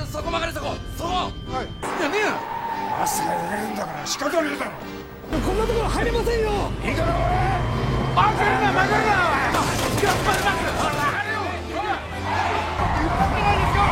そこ曲がれそこそこはいやねえやまっすぐ入れるんだから仕方ねえだろ。こんなところ入れませんよいいから曲がるな曲がるなお前頑張りますほら曲がれよほら言ってないですよ。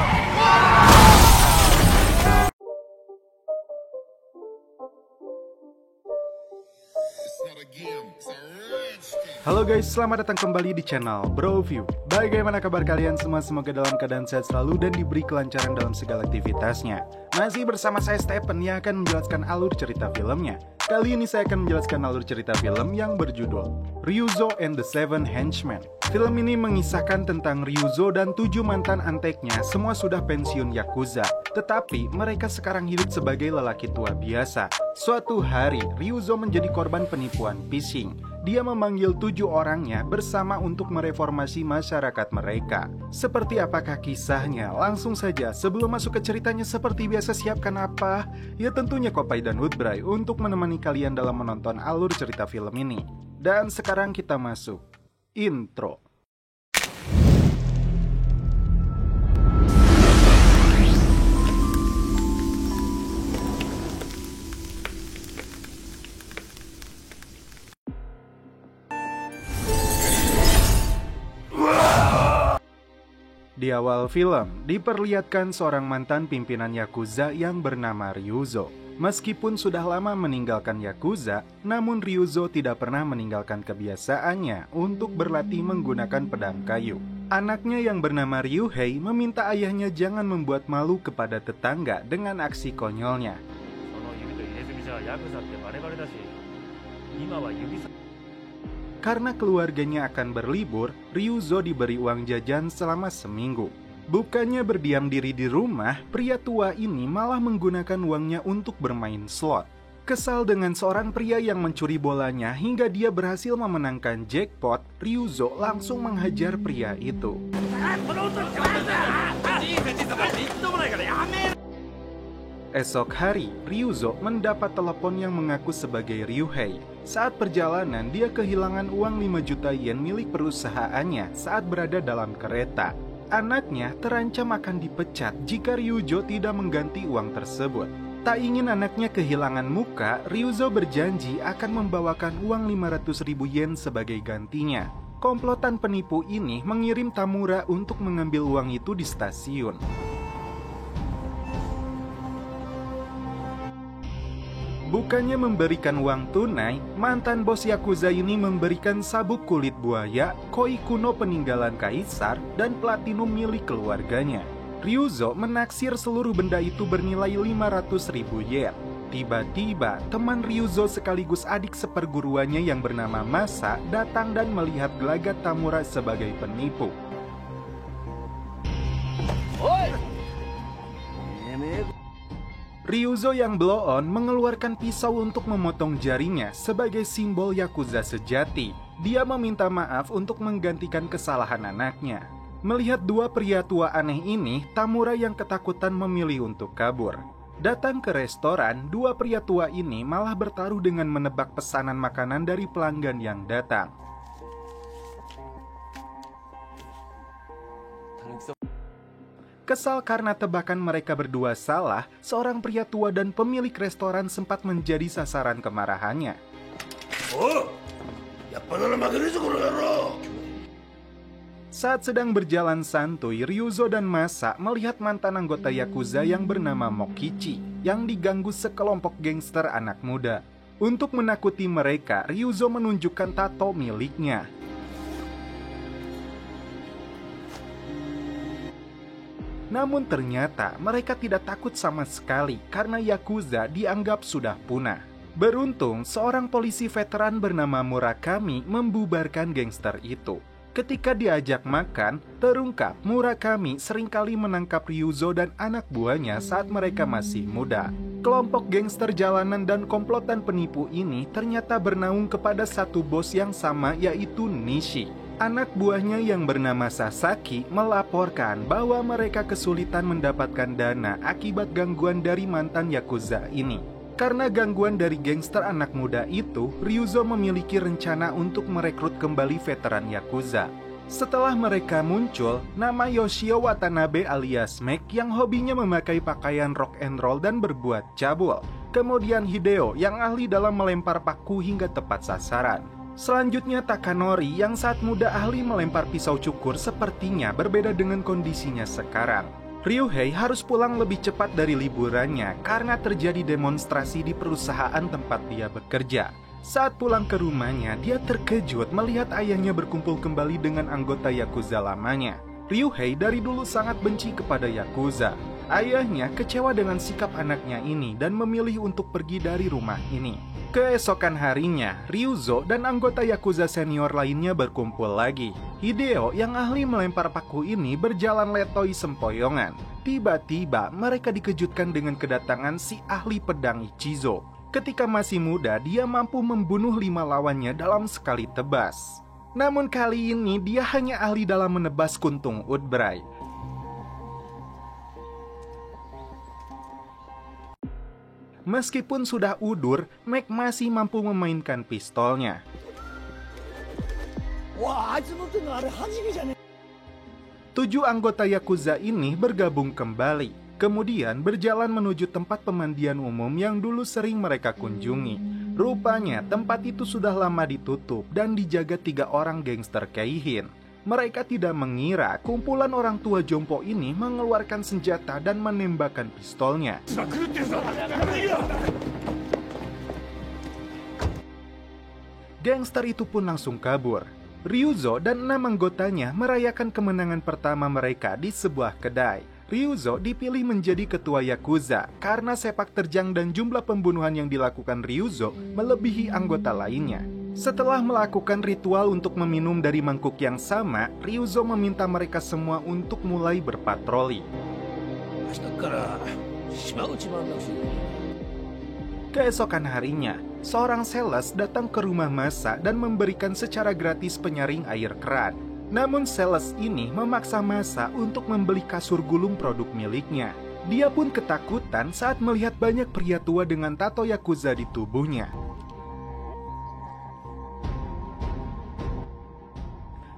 Halo guys, selamat datang kembali di channel Broview. Bagaimana kabar kalian semua? Semoga dalam keadaan sehat selalu dan diberi kelancaran dalam segala aktivitasnya. Masih bersama saya Stephen yang akan menjelaskan alur cerita filmnya. Kali ini saya akan menjelaskan alur cerita film yang berjudul Ryuzo and the Seven Henchmen. Film ini mengisahkan tentang Ryuzo dan 7 mantan anteknya semua sudah pensiun Yakuza. Tetapi mereka sekarang hidup sebagai lelaki tua biasa. Suatu hari, Ryuzo menjadi korban penipuan phishing. Dia memanggil 7 orangnya bersama untuk mereformasi masyarakat mereka. Seperti apakah kisahnya? Langsung saja, sebelum masuk ke ceritanya seperti biasa siapkan apa? Ya tentunya Kopai dan Woodbray untuk menemani kalian dalam menonton alur cerita film ini. Dan sekarang kita masuk intro. Di awal film, diperlihatkan seorang mantan pimpinan Yakuza yang bernama Ryuzo. Meskipun sudah lama meninggalkan Yakuza, namun Ryuzo tidak pernah meninggalkan kebiasaannya untuk berlatih menggunakan pedang kayu. Anaknya yang bernama Ryuhei meminta ayahnya jangan membuat malu kepada tetangga dengan aksi konyolnya. Karena keluarganya akan berlibur, Ryuzo diberi uang jajan selama seminggu. Bukannya berdiam diri di rumah, pria tua ini malah menggunakan uangnya untuk bermain slot. Kesal dengan seorang pria yang mencuri bolanya hingga dia berhasil memenangkan jackpot, Ryuzo langsung menghajar pria itu. Esok hari, Ryuzo mendapat telepon yang mengaku sebagai Ryuhei. Saat perjalanan, dia kehilangan uang 5 juta yen milik perusahaannya saat berada dalam kereta. Anaknya terancam akan dipecat jika Ryuzo tidak mengganti uang tersebut. Tak ingin anaknya kehilangan muka, Ryuzo berjanji akan membawakan uang 500.000 yen sebagai gantinya. Komplotan penipu ini mengirim Tamura untuk mengambil uang itu di stasiun. Bukannya memberikan uang tunai, mantan bos Yakuza ini memberikan sabuk kulit buaya, koi kuno peninggalan kaisar, dan platinum milik keluarganya. Ryuzo menaksir seluruh benda itu bernilai 500.000 yen. Tiba-tiba, teman Ryuzo sekaligus adik seperguruannya yang bernama Masa datang dan melihat gelagat Tamura sebagai penipu. Ryuzo yang blow on mengeluarkan pisau untuk memotong jarinya sebagai simbol Yakuza sejati. Dia meminta maaf untuk menggantikan kesalahan anaknya. Melihat 2 pria tua aneh ini, Tamura yang ketakutan memilih untuk kabur. Datang ke restoran, 2 pria tua ini malah bertaruh dengan menebak pesanan makanan dari pelanggan yang datang. Kesal karena tebakan mereka berdua salah, seorang pria tua dan pemilik restoran sempat menjadi sasaran kemarahannya. Saat sedang berjalan santuy, Ryuzo dan Masa melihat mantan anggota Yakuza yang bernama Mokichi yang diganggu sekelompok gangster anak muda. Untuk menakuti mereka, Ryuzo menunjukkan tato miliknya. Namun ternyata mereka tidak takut sama sekali karena Yakuza dianggap sudah punah. Beruntung, seorang polisi veteran bernama Murakami membubarkan gangster itu. Ketika diajak makan, terungkap Murakami seringkali menangkap Ryuzo dan anak buahnya saat mereka masih muda. Kelompok gangster jalanan dan komplotan penipu ini ternyata bernaung kepada satu bos yang sama, yaitu Nishi. Anak buahnya yang bernama Sasaki melaporkan bahwa mereka kesulitan mendapatkan dana akibat gangguan dari mantan Yakuza ini. Karena gangguan dari gangster anak muda itu, Ryuzo memiliki rencana untuk merekrut kembali veteran Yakuza. Setelah mereka muncul, nama Yoshio Watanabe alias Mac yang hobinya memakai pakaian rock and roll dan berbuat cabul. Kemudian Hideo yang ahli dalam melempar paku hingga tepat sasaran. Selanjutnya Takanori yang saat muda ahli melempar pisau cukur sepertinya berbeda dengan kondisinya sekarang. Ryuhei harus pulang lebih cepat dari liburannya karena terjadi demonstrasi di perusahaan tempat dia bekerja. Saat pulang ke rumahnya, dia terkejut melihat ayahnya berkumpul kembali dengan anggota Yakuza lamanya. Ryuhei dari dulu sangat benci kepada Yakuza. Ayahnya kecewa dengan sikap anaknya ini dan memilih untuk pergi dari rumah ini. Keesokan harinya, Ryuzo dan anggota Yakuza senior lainnya berkumpul lagi. Hideo yang ahli melempar paku ini berjalan letoi sempoyongan. Tiba-tiba mereka dikejutkan dengan kedatangan si ahli pedang Ichizo. Ketika masih muda, dia mampu membunuh 5 lawannya dalam sekali tebas. Namun kali ini dia hanya ahli dalam menebas kuntung Udbray. Meskipun sudah udur, Mac masih mampu memainkan pistolnya. 7 anggota Yakuza ini bergabung kembali. Kemudian berjalan menuju tempat pemandian umum yang dulu sering mereka kunjungi. Rupanya tempat itu sudah lama ditutup dan dijaga 3 orang gangster Keihin. Mereka tidak mengira kumpulan orang tua jompo ini mengeluarkan senjata dan menembakkan pistolnya. Gangster itu pun langsung kabur. Ryuzo dan 6 anggotanya merayakan kemenangan pertama mereka di sebuah kedai. Ryuzo dipilih menjadi ketua Yakuza karena sepak terjang dan jumlah pembunuhan yang dilakukan Ryuzo melebihi anggota lainnya. Setelah melakukan ritual untuk meminum dari mangkuk yang sama, Ryuzo meminta mereka semua untuk mulai berpatroli. Keesokan harinya, seorang sales datang ke rumah Masa dan memberikan secara gratis penyaring air keran. Namun sales ini memaksa Masa untuk membeli kasur gulung produk miliknya. Dia pun ketakutan saat melihat banyak pria tua dengan tato Yakuza di tubuhnya.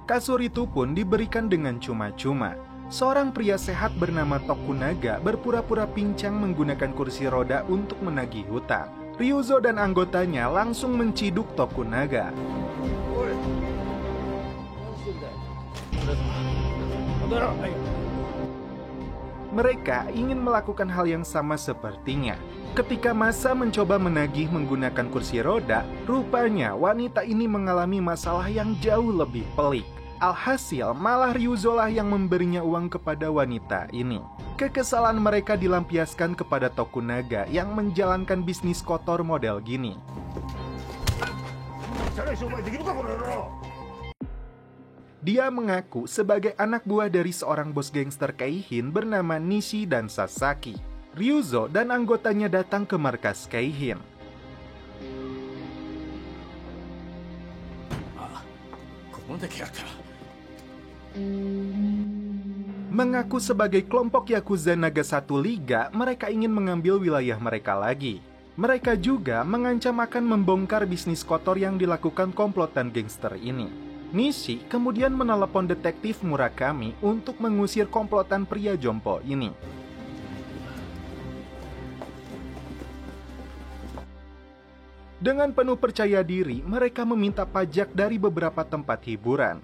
Kasur itu pun diberikan dengan cuma-cuma. Seorang pria sehat bernama Tokunaga berpura-pura pincang menggunakan kursi roda untuk menagih hutang. Ryuzo dan anggotanya langsung menciduk Tokunaga. Mereka ingin melakukan hal yang sama sepertinya. Ketika Masa mencoba menagih menggunakan kursi roda, rupanya wanita ini mengalami masalah yang jauh lebih pelik. Alhasil, malah Ryuzo lah yang memberinya uang kepada wanita ini. Kekesalan mereka dilampiaskan kepada Tokunaga yang menjalankan bisnis kotor model gini. Dia mengaku sebagai anak buah dari seorang bos gangster Keihin bernama Nishi dan Sasaki. Ryuzo dan anggotanya datang ke markas Keihin. Mengaku sebagai kelompok Yakuza Naga 1 Liga, mereka ingin mengambil wilayah mereka lagi. Mereka juga mengancam akan membongkar bisnis kotor yang dilakukan komplotan gangster ini. Nishi kemudian menelepon detektif Murakami untuk mengusir komplotan pria jompo ini. Dengan penuh percaya diri, mereka meminta pajak dari beberapa tempat hiburan.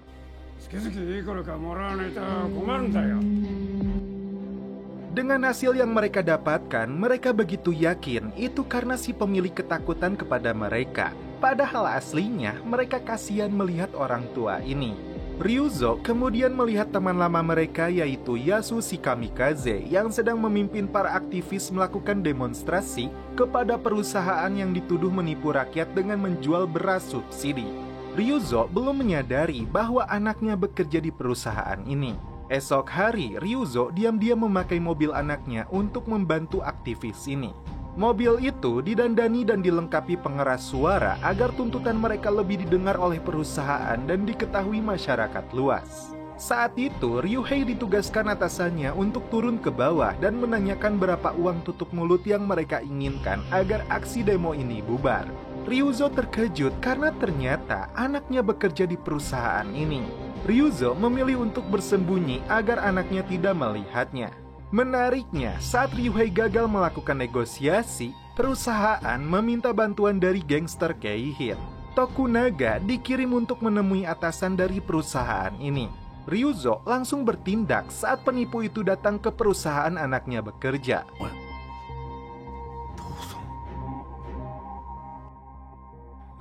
Dengan hasil yang mereka dapatkan, mereka begitu yakin itu karena si pemilik ketakutan kepada mereka. Padahal aslinya mereka kasihan melihat orang tua ini. Ryuzo kemudian melihat teman lama mereka yaitu Yasushi Kamikaze yang sedang memimpin para aktivis melakukan demonstrasi kepada perusahaan yang dituduh menipu rakyat dengan menjual beras subsidi. Ryuzo belum menyadari bahwa anaknya bekerja di perusahaan ini. Esok hari, Ryuzo diam-diam memakai mobil anaknya untuk membantu aktivis ini. Mobil itu didandani dan dilengkapi pengeras suara agar tuntutan mereka lebih didengar oleh perusahaan dan diketahui masyarakat luas. Saat itu, Ryuhei ditugaskan atasannya untuk turun ke bawah dan menanyakan berapa uang tutup mulut yang mereka inginkan agar aksi demo ini bubar. Ryuzo terkejut karena ternyata anaknya bekerja di perusahaan ini. Ryuzo memilih untuk bersembunyi agar anaknya tidak melihatnya. Menariknya, saat Ryuhei gagal melakukan negosiasi, perusahaan meminta bantuan dari gangster Keihin. Tokunaga dikirim untuk menemui atasan dari perusahaan ini. Ryuzo langsung bertindak saat penipu itu datang ke perusahaan anaknya bekerja.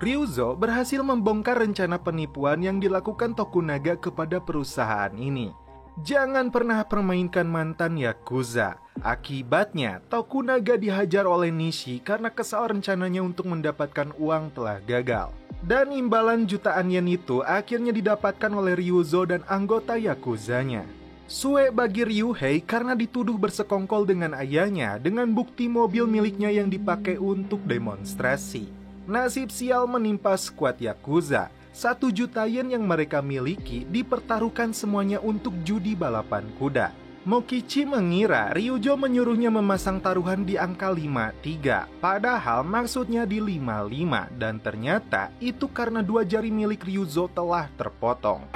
Ryuzo berhasil membongkar rencana penipuan yang dilakukan Tokunaga kepada perusahaan ini. Jangan pernah permainkan mantan Yakuza. Akibatnya, Tokunaga dihajar oleh Nishi karena kesal rencananya untuk mendapatkan uang telah gagal. Dan imbalan jutaan yen itu akhirnya didapatkan oleh Ryuzo dan anggota Yakuzanya. Sue bagi Ryuhei karena dituduh bersekongkol dengan ayahnya dengan bukti mobil miliknya yang dipakai untuk demonstrasi. Nasib sial menimpa skuad Yakuza. 1 juta yen yang mereka miliki dipertaruhkan semuanya untuk judi balapan kuda. Mokichi mengira Ryujo menyuruhnya memasang taruhan di angka 53, padahal maksudnya di 55, dan ternyata itu karena 2 jari milik Ryuzo telah terpotong.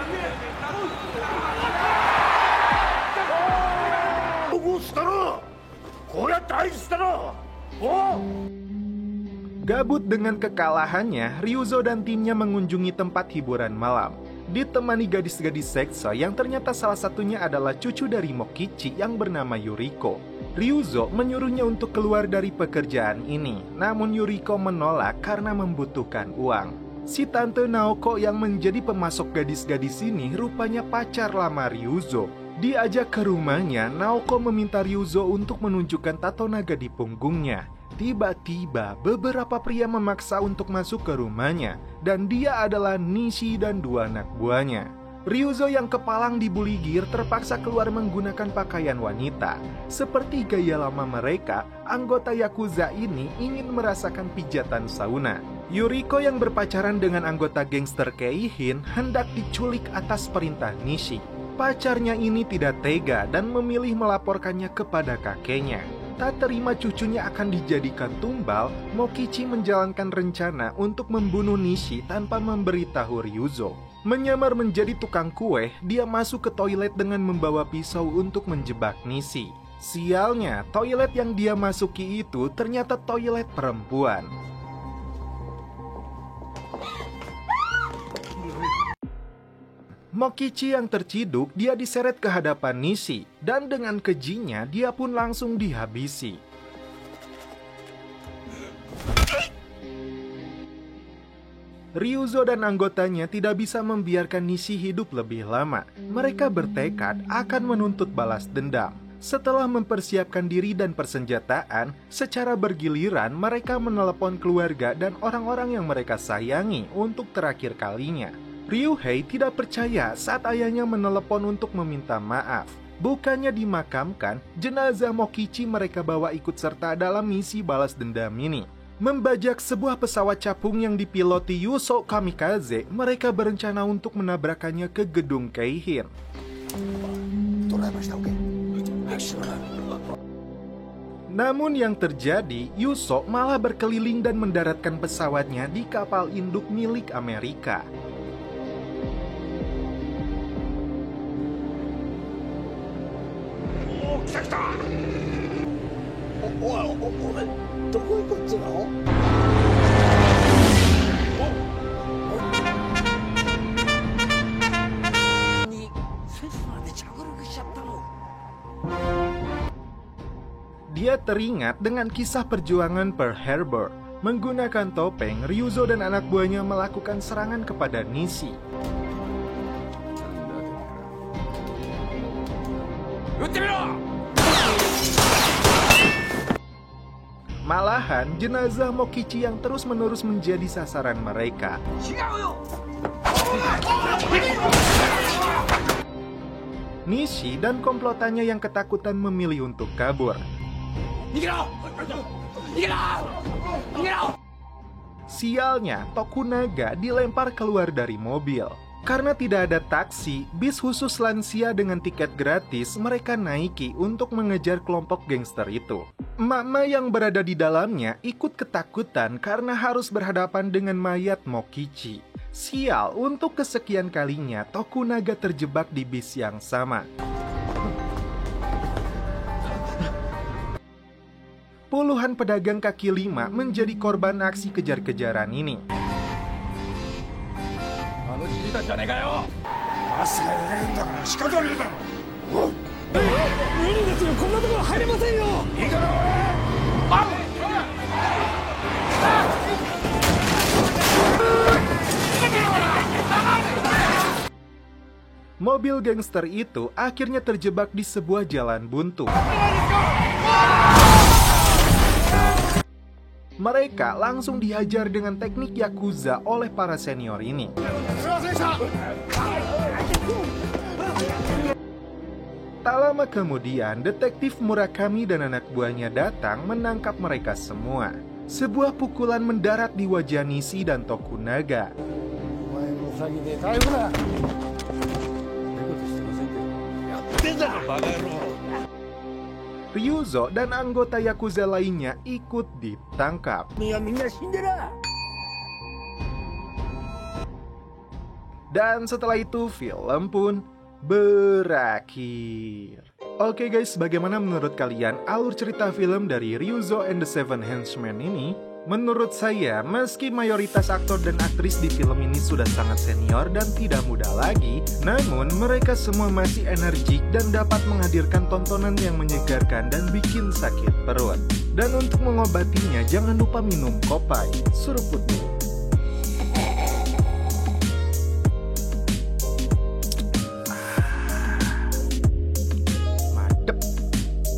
Gabut dengan kekalahannya, Ryuzo dan timnya mengunjungi tempat hiburan malam. Ditemani gadis-gadis seksa yang ternyata salah satunya adalah cucu dari Mokichi yang bernama Yuriko. Ryuzo menyuruhnya untuk keluar dari pekerjaan ini, namun Yuriko menolak karena membutuhkan uang. Si Tante Naoko yang menjadi pemasok gadis-gadis ini rupanya pacar lama Ryuzo. Diajak ke rumahnya, Naoko meminta Ryuzo untuk menunjukkan tato naga di punggungnya. Tiba-tiba beberapa pria memaksa untuk masuk ke rumahnya, dan dia adalah Nishi dan 2 anak buahnya. Ryuzo yang kepalang dibuli Gear terpaksa keluar menggunakan pakaian wanita. Seperti gaya lama mereka, anggota Yakuza ini ingin merasakan pijatan sauna. Yuriko yang berpacaran dengan anggota gangster Keihin hendak diculik atas perintah Nishi. Pacarnya ini tidak tega dan memilih melaporkannya kepada kakeknya. Tak terima cucunya akan dijadikan tumbal, Mokichi menjalankan rencana untuk membunuh Nishi tanpa memberitahu Ryuzo. Menyamar menjadi tukang kue, dia masuk ke toilet dengan membawa pisau untuk menjebak Nishi. Sialnya, toilet yang dia masuki itu ternyata toilet perempuan. Mokichi yang terciduk, dia diseret ke hadapan Nishi, dan dengan kejinya dia pun langsung dihabisi. Ryuzo dan anggotanya tidak bisa membiarkan Nishi hidup lebih lama. Mereka bertekad akan menuntut balas dendam. Setelah mempersiapkan diri dan persenjataan, secara bergiliran mereka menelepon keluarga dan orang-orang yang mereka sayangi untuk terakhir kalinya. Ryuhei tidak percaya saat ayahnya menelepon untuk meminta maaf. Bukannya dimakamkan, jenazah Mokichi mereka bawa ikut serta dalam misi balas dendam ini. Membajak sebuah pesawat capung yang dipiloti Yuso Kamikaze, mereka berencana untuk menabrakannya ke gedung Keihin. Namun yang terjadi, Yuso malah berkeliling dan mendaratkan pesawatnya di kapal induk milik Amerika. Dia teringat dengan kisah perjuangan Pearl Harbor. Menggunakan topeng, Ryuzo dan anak buahnya melakukan serangan kepada Nishi. Malahan, jenazah Mokichi yang terus-menerus menjadi sasaran mereka. Nishi dan komplotannya yang ketakutan memilih untuk kabur. Sialnya, Tokunaga dilempar keluar dari mobil. Karena tidak ada taksi, bis khusus lansia dengan tiket gratis mereka naiki untuk mengejar kelompok gangster itu. Emak-emak yang berada di dalamnya ikut ketakutan karena harus berhadapan dengan mayat Mokichi. Sial, untuk kesekian kalinya Tokunaga terjebak di bis yang sama. Puluhan pedagang kaki lima menjadi korban aksi kejar-kejaran ini. あのじじいたちじゃねえかよ。バスが揺れるんだから仕方ねえだろ。おっ、無理ですよ、こんなところ入れませんよ。いいからおい。Mobil gangster itu akhirnya terjebak di sebuah jalan buntu. Mereka langsung dihajar dengan teknik Yakuza oleh para senior ini. Tak lama kemudian, detektif Murakami dan anak buahnya datang menangkap mereka semua. Sebuah pukulan mendarat di wajah Nishi dan Tokunaga. Ryuzo dan anggota Yakuza lainnya ikut ditangkap. Dan setelah itu film pun berakhir. Oke guys, bagaimana menurut kalian alur cerita film dari Ryuzo and the Seven Henchmen ini? Menurut saya, meski mayoritas aktor dan aktris di film ini sudah sangat senior dan tidak muda lagi, namun mereka semua masih energik dan dapat menghadirkan tontonan yang menyegarkan dan bikin sakit perut. Dan untuk mengobatinya, jangan lupa minum kopai, seruput dulu.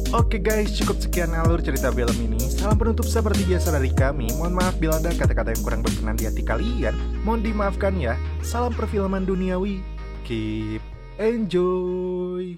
Oke guys, cukup sekian alur cerita film ini. Salam penutup seperti biasa dari kami. Mohon maaf bila ada kata-kata yang kurang berkenan di hati kalian. Mohon dimaafkan ya. Salam perfilman duniawi. Keep enjoy.